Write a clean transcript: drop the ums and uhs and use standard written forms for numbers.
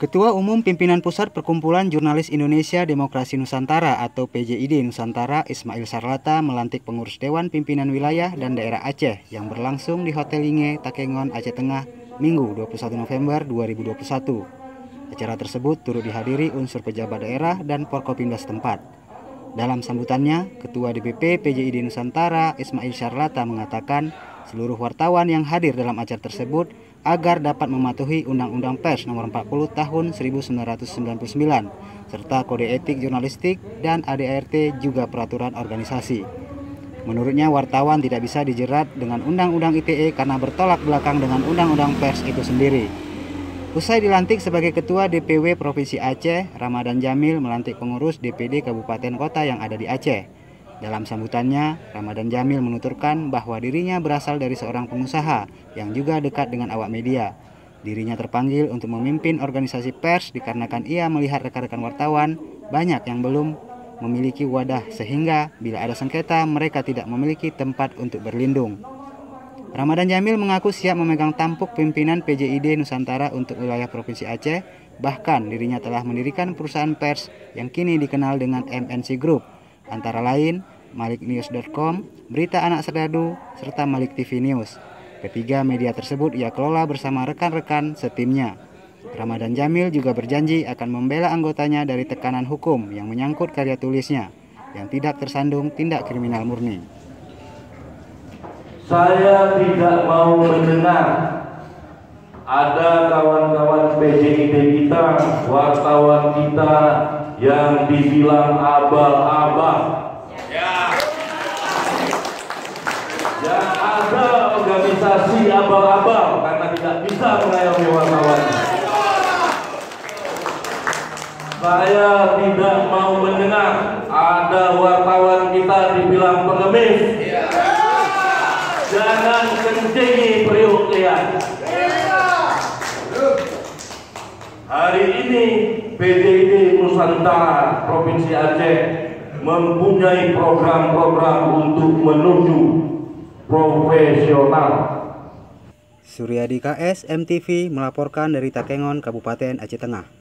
Ketua Umum Pimpinan Pusat Perkumpulan Jurnalis Indonesia Demokrasi Nusantara atau PJID Nusantara Ismail Sarlata melantik pengurus Dewan Pimpinan Wilayah dan Daerah Aceh yang berlangsung di Hotel Linge, Takengon, Aceh Tengah, Minggu 21 November 2021. Acara tersebut turut dihadiri unsur pejabat daerah dan Forkopimda setempat. Dalam sambutannya, Ketua DPP PJID Nusantara Ismail Sarlata mengatakan seluruh wartawan yang hadir dalam acara tersebut agar dapat mematuhi Undang-Undang Pers Nomor 40 Tahun 1999 serta Kode Etik Jurnalistik dan ADART juga peraturan organisasi. Menurutnya wartawan tidak bisa dijerat dengan Undang-Undang ITE karena bertolak belakang dengan Undang-Undang Pers itu sendiri. Usai dilantik sebagai Ketua DPW Provinsi Aceh, Ramadan Jamil melantik pengurus DPD Kabupaten Kota yang ada di Aceh. Dalam sambutannya, Ramadan Jamil menuturkan bahwa dirinya berasal dari seorang pengusaha yang juga dekat dengan awak media. Dirinya terpanggil untuk memimpin organisasi pers dikarenakan ia melihat rekan-rekan wartawan banyak yang belum memiliki wadah sehingga bila ada sengketa mereka tidak memiliki tempat untuk berlindung. Ramadan Jamil mengaku siap memegang tampuk pimpinan PJID Nusantara untuk wilayah Provinsi Aceh, bahkan dirinya telah mendirikan perusahaan pers yang kini dikenal dengan MNC Group, antara lain maliknews.com, Berita Anak Serdadu, serta Malik TV News. Ketiga media tersebut ia kelola bersama rekan-rekan setimnya. Ramadan Jamil juga berjanji akan membela anggotanya dari tekanan hukum yang menyangkut karya tulisnya, yang tidak tersandung tindak kriminal murni. Saya tidak mau mendengar ada kawan-kawan PJID kita, wartawan kita yang dibilang abal-abal. Ya. Yang ada organisasi abal-abal karena tidak bisa mengayomi wartawan. Saya tidak mau mendengar ada wartawan kita dibilang pengemis. Jangan kencengi periuk liar. Hari ini PJID Nusantara Provinsi Aceh mempunyai program-program untuk menuju profesional. Suryadi KS MTV melaporkan dari Takengon, Kabupaten Aceh Tengah.